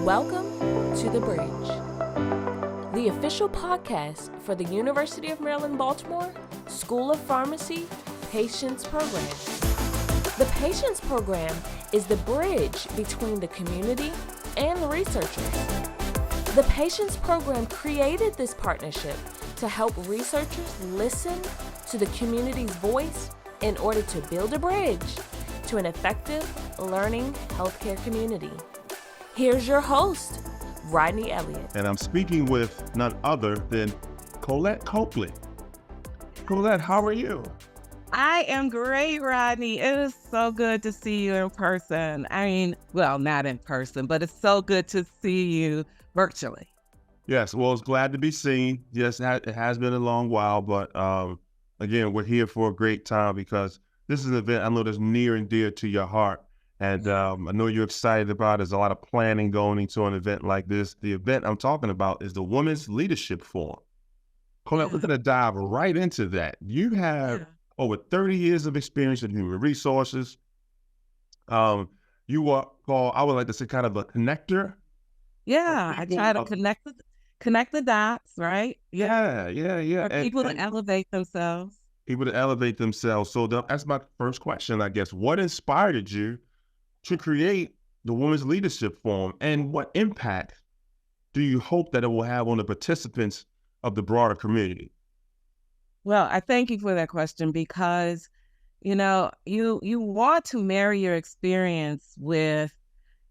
Welcome to The Bridge, the official podcast for the University of Maryland, Baltimore School of Pharmacy Patients Program. The Patients Program is the bridge between the community and the researchers. The Patients Program created this partnership to help researchers listen to the community's voice in order to build a bridge to an effective learning healthcare community. Here's your host, Rodney Elliott. And I'm speaking with none other than Colette Colclough. Colette, how are you? I am great, Rodney. It is so good to see you in person. Not in person, but it's so good to see you virtually. Yes, well, it's glad to be seen. Yes, it has been a long while, but again, we're here for a great time because this is an event I know that's near and dear to your heart. And I know you're excited about it. There's a lot of planning going into an event like this. The event I'm talking about is the Women's Leadership Forum. Colette, we're going to dive right into that. You have over 30 years of experience in human resources. You are called, I would like to say, kind of a connector. Yeah, I try to connect the dots, right? Yeah. For people to elevate themselves. People to elevate themselves. So that's my first question, I guess. What inspired you to create the Women's Leadership Forum, and what impact do you hope that it will have on the participants of the broader community? Well, I thank you for that question because, you want to marry your experience with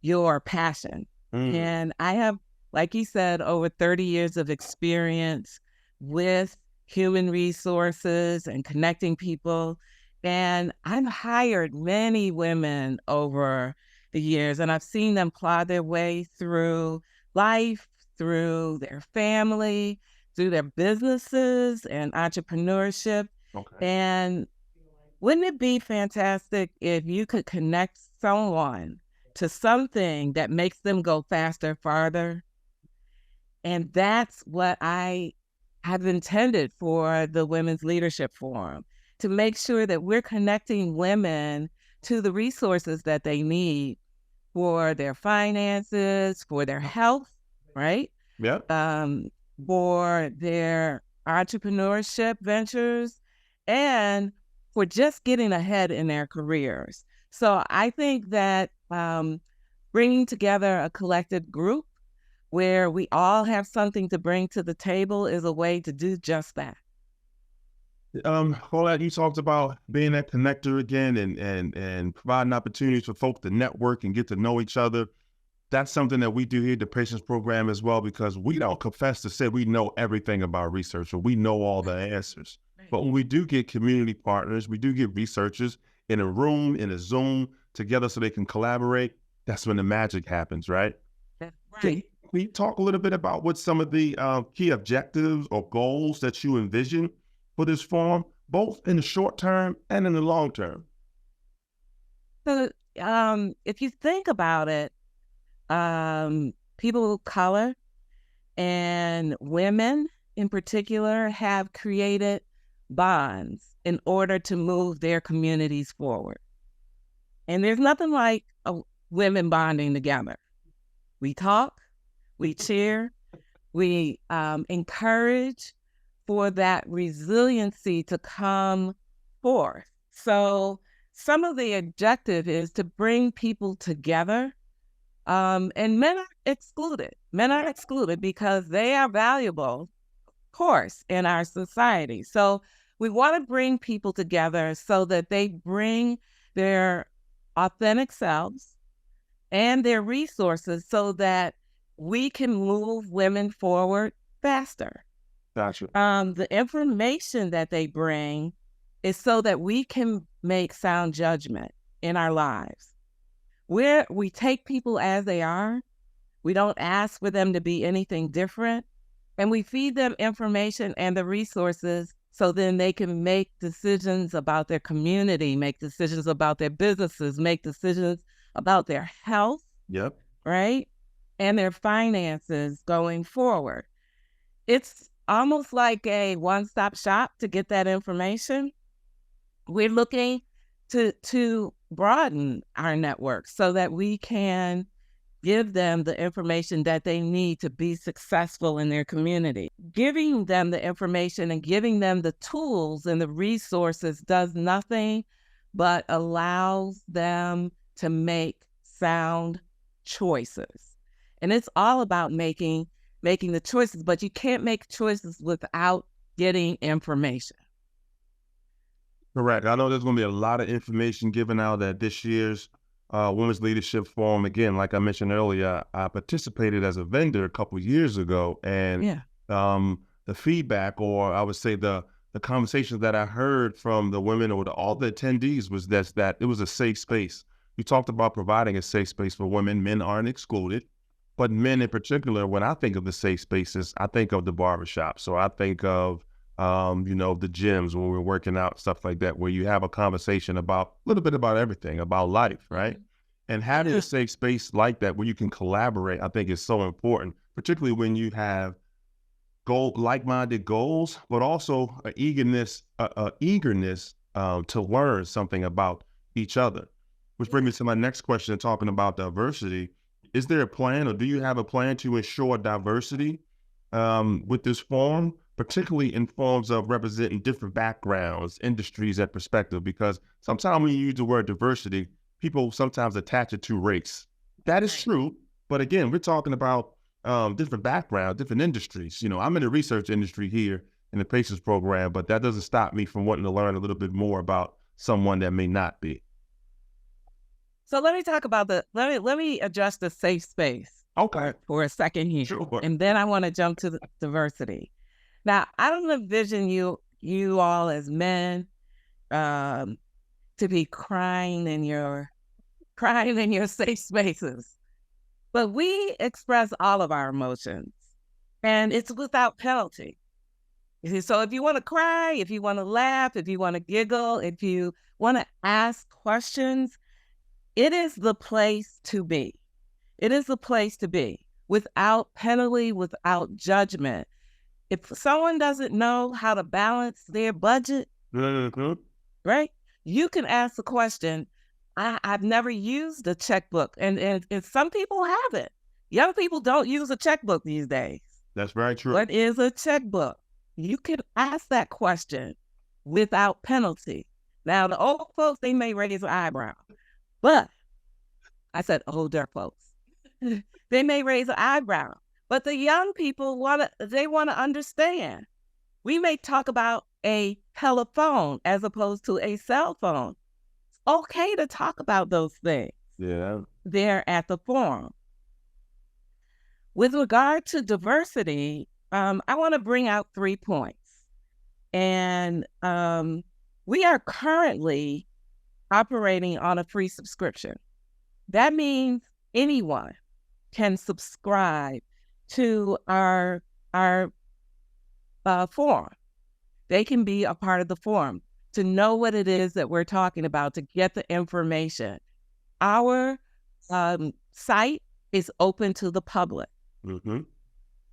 your passion. And I have, like you said, over 30 years of experience with human resources and connecting people. And I've hired many women over the years, and I've seen them plow their way through life, through their family, through their businesses and entrepreneurship. Okay. And wouldn't it be fantastic if you could connect someone to something that makes them go faster, farther? And that's what I have intended for the Women's Leadership Forum, to make sure that we're connecting women to the resources that they need for their finances, for their health, right? Yep. For their entrepreneurship ventures, and for just getting ahead in their careers. So I think that bringing together a collective group where we all have something to bring to the table is a way to do just that. Colette, you talked about being that connector again and providing opportunities for folks to network and get to know each other. That's something that we do here at the Patients Program as well, because we don't confess to say we know everything about research or we know all the answers. Right. But when we do get community partners, we do get researchers in a room, in a Zoom together so they can collaborate, that's when the magic happens, right? That's right. Can you talk a little bit about what some of the key objectives or goals that you envision for this forum, both in the short term and in the long term? So if you think about it, people of color and women in particular have created bonds in order to move their communities forward. And there's nothing like women bonding together. We talk, we cheer, we encourage for that resiliency to come forth. So some of the objective is to bring people together, and men are excluded. Men are excluded because they are valuable, of course, in our society. So we want to bring people together so that they bring their authentic selves and their resources so that we can move women forward faster. Gotcha. The information that they bring is so that we can make sound judgment in our lives. We take people as they are. We don't ask for them to be anything different. And we feed them information and the resources so then they can make decisions about their community, make decisions about their businesses, make decisions about their health. Yep. Right? And their finances going forward. It's almost like a one-stop shop to get that information. We're looking to broaden our network so that we can give them the information that they need to be successful in their community. Giving them the information and giving them the tools and the resources does nothing but allows them to make sound choices. And it's all about making the choices, but you can't make choices without getting information. Correct. I know there's going to be a lot of information given out at this year's Women's Leadership Forum. Again, like I mentioned earlier, I participated as a vendor a couple of years ago, and the feedback, or I would say the conversations that I heard from the women or all the attendees was that it was a safe space. We talked about providing a safe space for women. Men aren't excluded, but men in particular, when I think of the safe spaces, I think of the barbershop. So I think of the gyms when we're working out, stuff like that, where you have a conversation about a little bit about everything, about life, right? And having a safe space like that where you can collaborate, I think is so important, particularly when you have like-minded goals, but also an eagerness to learn something about each other. Which brings me to my next question, talking about diversity. Is there a plan, or do you have a plan to ensure diversity with this forum, particularly in forms of representing different backgrounds, industries, and perspective? Because sometimes when you use the word diversity, people sometimes attach it to race. That is true, but again, we're talking about different backgrounds, different industries. I'm in the research industry here in the Patience program, but that doesn't stop me from wanting to learn a little bit more about someone that may not be. So let me talk about let me address the safe space for a second here. Sure. And then I want to jump to the diversity. Now, I don't envision you all as men to be crying in your safe spaces. But we express all of our emotions, and it's without penalty. So if you want to cry, if you want to laugh, if you want to giggle, if you want to ask questions, it is the place to be. It is the place to be, without penalty, without judgment. If someone doesn't know how to balance their budget, right, you can ask the question. I've never used a checkbook, and some people haven't. Young people don't use a checkbook these days. That's very true. What is a checkbook? You can ask that question without penalty. Now, the old folks, they may raise an eyebrow, but I said older folks. They may raise an eyebrow, but the young people want to understand. We may talk about a telephone as opposed to a cell phone. Okay to talk about those things. Yeah. There at the forum. With regard to diversity, I want to bring out 3 points. And we are currently operating on a free subscription. That means anyone can subscribe to our forum. They can be a part of the forum to know what it is that we're talking about, to get the information. Our site is open to the public. Mm-hmm.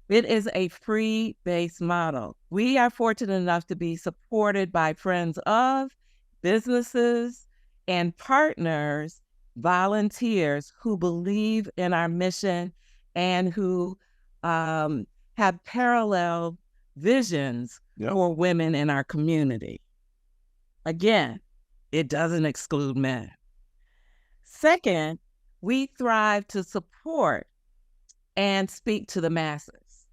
It is a free-based model. We are fortunate enough to be supported by friends of, businesses, and partners, volunteers who believe in our mission and who have parallel visions for women in our community. Again, it doesn't exclude men. Second, we thrive to support and speak to the masses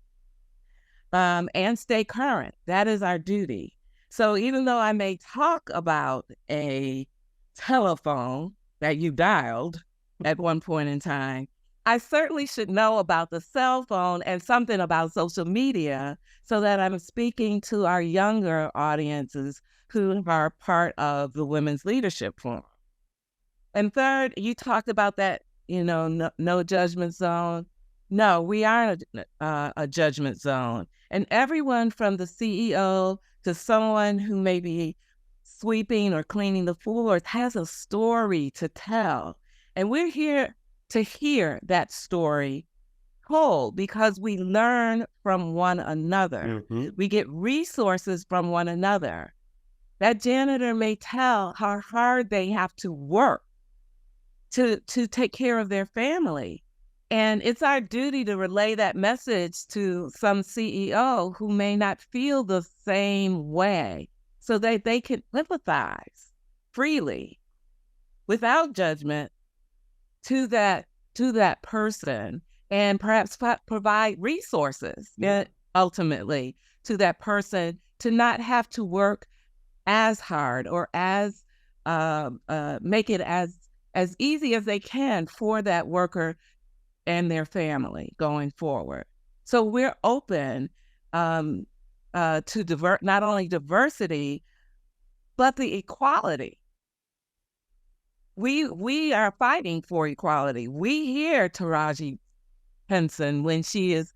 and stay current. That is our duty. So even though I may talk about a telephone that you dialed at one point in time, I certainly should know about the cell phone and something about social media so that I'm speaking to our younger audiences who are part of the Women's Leadership Forum. And third, you talked about that, no judgment zone. No, we aren't a judgment zone. And everyone from the CEO to someone who may be sweeping or cleaning the floors has a story to tell. And we're here to hear that story told because we learn from one another. Mm-hmm. We get resources from one another. That janitor may tell how hard they have to work to take care of their family. And it's our duty to relay that message to some CEO who may not feel the same way so that they can empathize freely without judgment to that person, and perhaps provide resources ultimately to that person to not have to work as hard or as make it as easy as they can for that worker and their family going forward. So we're open to not only diversity, but the equality. We are fighting for equality. We hear Taraji Henson when she is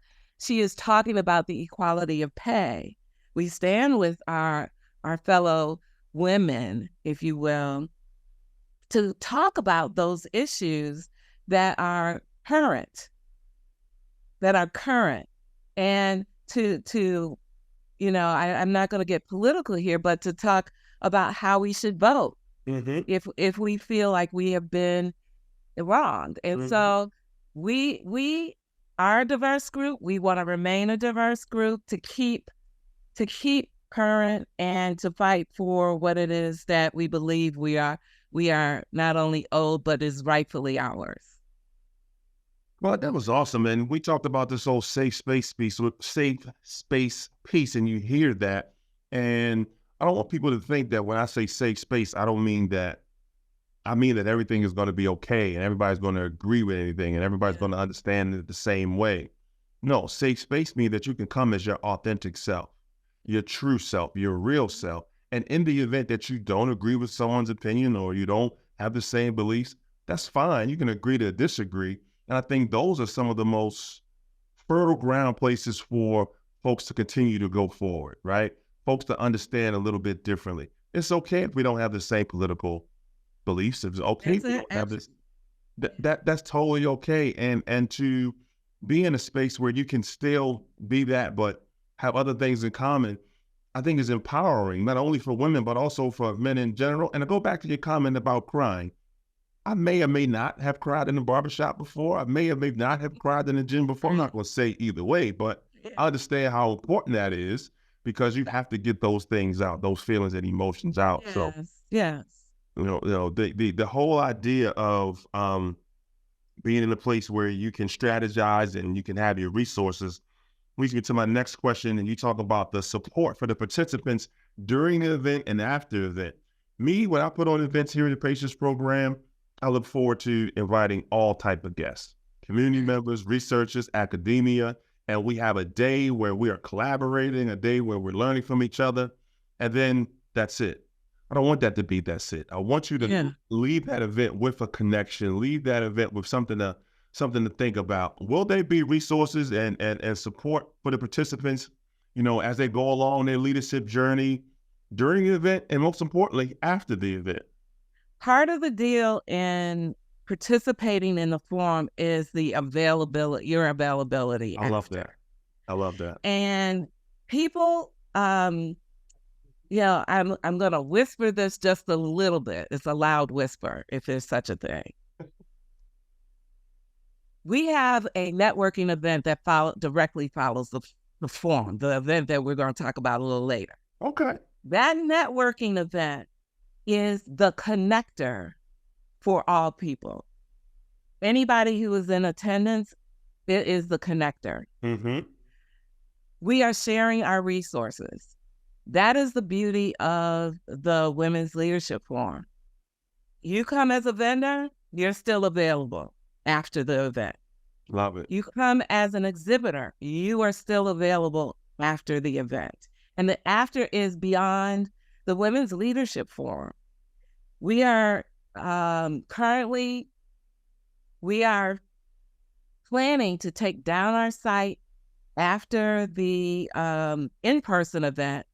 talking about the equality of pay. We stand with our fellow women, if you will, to talk about those issues that are current, and to I'm not going to get political here, but to talk about how we should vote if we feel like we have been wronged. And so we are a diverse group. We want to remain a diverse group to keep current and to fight for what it is that we believe we are not only owed, but is rightfully ours. Well, that was awesome. And we talked about this whole safe space piece, and you hear that. And I don't want people to think that when I say safe space, I mean that everything is going to be okay and everybody's going to agree with anything and everybody's going to understand it the same way. No, safe space means that you can come as your authentic self, your true self, your real self. And in the event that you don't agree with someone's opinion or you don't have the same beliefs, that's fine. You can agree to disagree. And I think those are some of the most fertile ground places for folks to continue to go forward, right? Folks to understand a little bit differently. It's okay if we don't have the same political beliefs. It's okay if we don't have this. That's totally okay. And to be in a space where you can still be that, but have other things in common, I think is empowering, not only for women, but also for men in general. And to go back to your comment about crying, I may or may not have cried in the barbershop before. I may or may not have cried in the gym before. I'm not going to say either way, but I understand how important that is because you have to get those things out, those feelings and emotions out. Yes, so, yes. The whole idea of being in a place where you can strategize and you can have your resources leads me to my next question. And you talk about the support for the participants during the event and after the event. Me, when I put on events here in the Patience Program, I look forward to inviting all type of guests, community members, researchers, academia, and we have a day where we are collaborating, a day where we're learning from each other, and then that's it. I don't want that to be that's it. I want you to leave that event with a connection, leave that event with something to think about. Will there be resources and support for the participants, as they go along their leadership journey during the event, and most importantly, after the event? Part of the deal in participating in the forum is the availability, your availability. I love that. And people, I'm going to whisper this just a little bit. It's a loud whisper, if there's such a thing. We have a networking event that directly follows the forum, the event that we're going to talk about a little later. Okay. That networking event is the connector for all people. Anybody who is in attendance, it is the connector. Mm-hmm. We are sharing our resources. That is the beauty of the Women's Leadership Forum. You come as a vendor, you're still available after the event. Love it. You come as an exhibitor, you are still available after the event. And the after is beyond the Women's Leadership Forum. We are currently planning to take down our site after the in-person event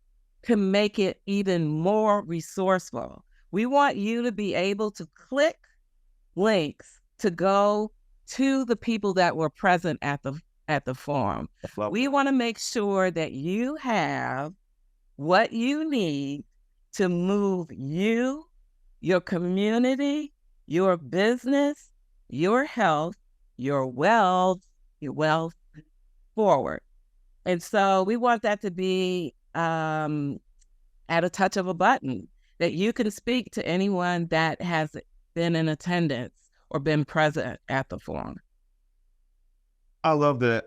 to make it even more resourceful. We want you to be able to click links to go to the people that were present at the forum. We want to make sure that you have what you need to move you, your community, your business, your health, your wealth forward. And so we want that to be at a touch of a button, that you can speak to anyone that has been in attendance or been present at the forum. I love that.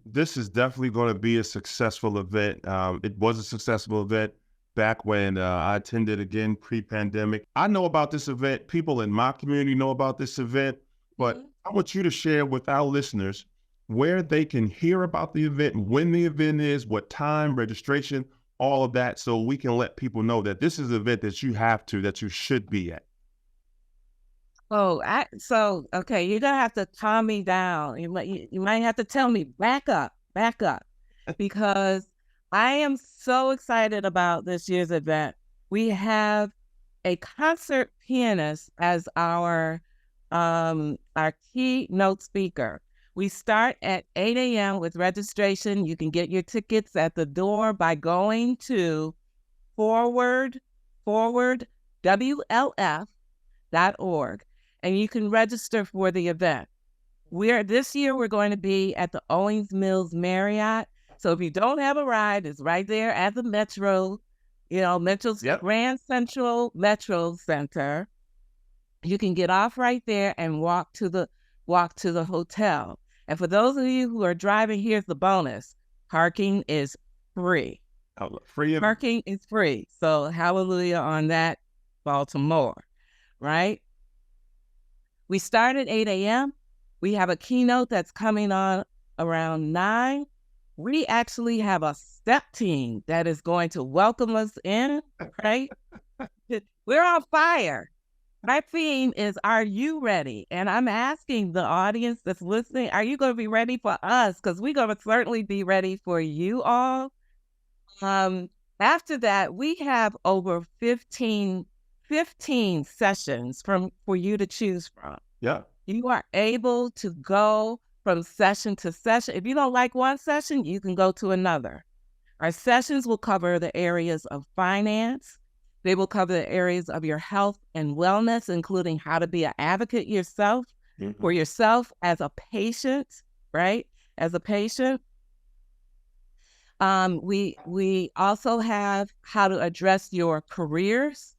This is definitely going to be a successful event. It was a successful event back when I attended again pre-pandemic. I know about this event. People in my community know about this event, but I want you to share with our listeners where they can hear about the event, when the event is, what time, registration, all of that, so we can let people know that this is an event that you should be at. Okay, you're gonna have to calm me down. You might have to tell me back up, because I am so excited about this year's event. We have a concert pianist as our keynote speaker. We start at 8 a.m. with registration. You can get your tickets at the door by going to forward WLF.org. And you can register for the event. This year we're going to be at the Owings Mills Marriott. So if you don't have a ride, it's right there at the Metro, Metro's Grand Central Metro Center. You can get off right there and walk to the hotel. And for those of you who are driving, here's the bonus: parking is free. Parking is free. So hallelujah on that, Baltimore, right? We start at 8 a.m. We have a keynote that's coming on around 9. We actually have a step team that is going to welcome us in, right? We're on fire. My theme is, are you ready? And I'm asking the audience that's listening, are you going to be ready for us? Because we're going to certainly be ready for you all. After that, we have over 15 sessions for you to choose from. Yeah. You are able to go from session to session. If you don't like one session, you can go to another. Our sessions will cover the areas of finance. They will cover the areas of your health and wellness, including how to be an advocate for yourself as a patient, right? As a patient. We also have how to address your careers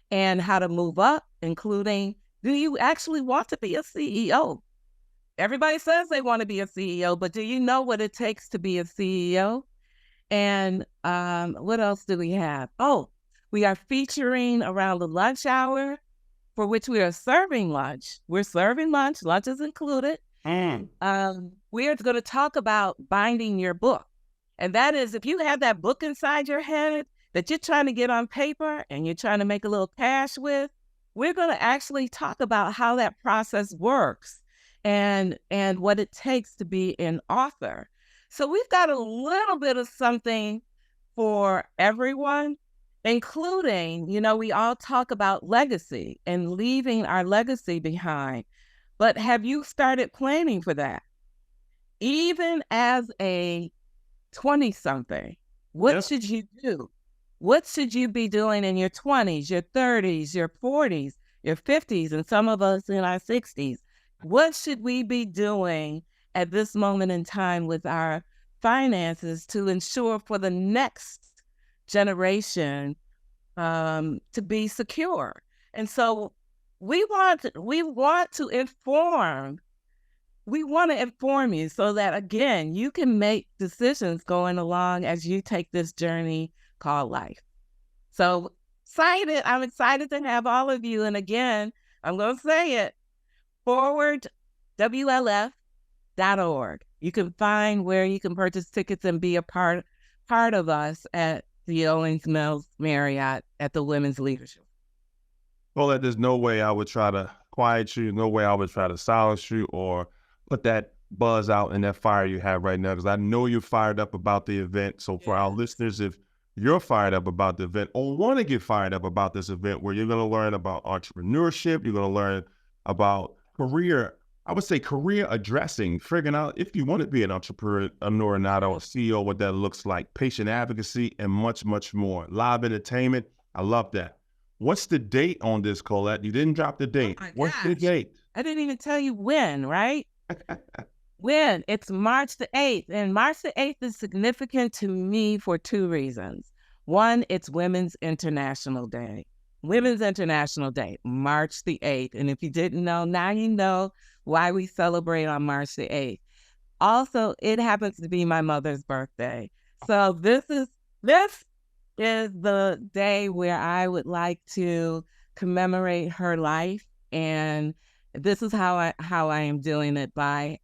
and how to move up, including, do you actually want to be a CEO? Everybody says they want to be a CEO, but do you know what it takes to be a CEO? And what else do we have? Oh, we are featuring around the lunch hour, for which we are serving lunch. We're serving lunch. Lunch is included. We are going to talk about binding your book. And that is, if you have that book inside your head that you're trying to get on paper and you're trying to make a little cash with, we're going to actually talk about how that process works and what it takes to be an author. So we've got a little bit of something for everyone, including, we all talk about legacy and leaving our legacy behind. But have you started planning for that? Even as a 20-something, what should you do? What should you be doing in your 20s, your 30s, your 40s, your 50s, and some of us in our 60s? What should we be doing at this moment in time with our finances to ensure for the next generation to be secure? And so we want to inform you so that, again, you can make decisions going along as you take this journey called life. So I'm excited to have all of you. And again, I'm going to say it, forward WLF.org. You can find where you can purchase tickets and be a part of us at the Owings Mills Marriott at the Women's Leadership. Well, there's no way I would try to quiet you, no way I would try to silence you or put that buzz out and that fire you have right now, because I know you're fired up about the event. So for our listeners, if you're fired up about the event or want to get fired up about this event where you're going to learn about entrepreneurship, you're going to learn about career addressing, figuring out if you want to be an entrepreneur or not, or a CEO, what that looks like, patient advocacy, and much, much more. Live entertainment. I love that. What's the date on this, Colette? You didn't drop the date. Oh, what's the date? I didn't even tell you when, right? When? It's March the 8th. And March the 8th is significant to me for two reasons. One, it's Women's International Day. Women's International Day, March the 8th. And if you didn't know, now you know why we celebrate on March the 8th. Also, it happens to be my mother's birthday. So this is the day where I would like to commemorate her life. And this is how I am doing it, by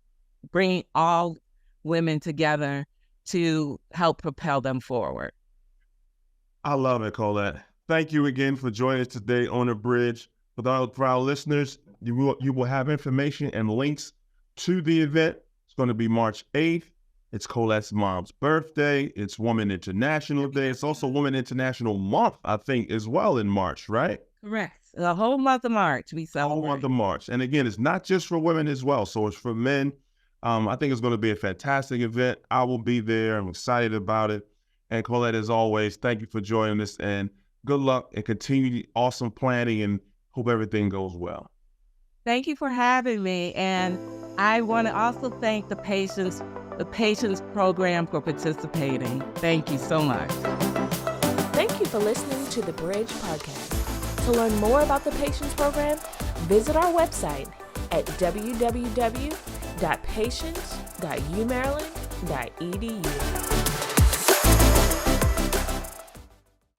bringing all women together to help propel them forward. I love it, Colette. Thank you again for joining us today on The Bridge. For our listeners, you will have information and links to the event. It's going to be March 8th. It's Colette's mom's birthday. It's Women International Day. It's also Women International Month, I think, as well in March, right? Correct. The whole month of March we celebrate. Whole month of March. And again, it's not just for women as well. So it's for men. I think it's going to be a fantastic event. I will be there. I'm excited about it. And Colette, as always, thank you for joining us, and good luck and continue awesome planning, and hope everything goes well. Thank you for having me. And I want to also thank the Patience program for participating. Thank you so much. Thank you for listening to the Bridge Podcast. To learn more about the Patience program, visit our website at www.patience.umaryland.edu.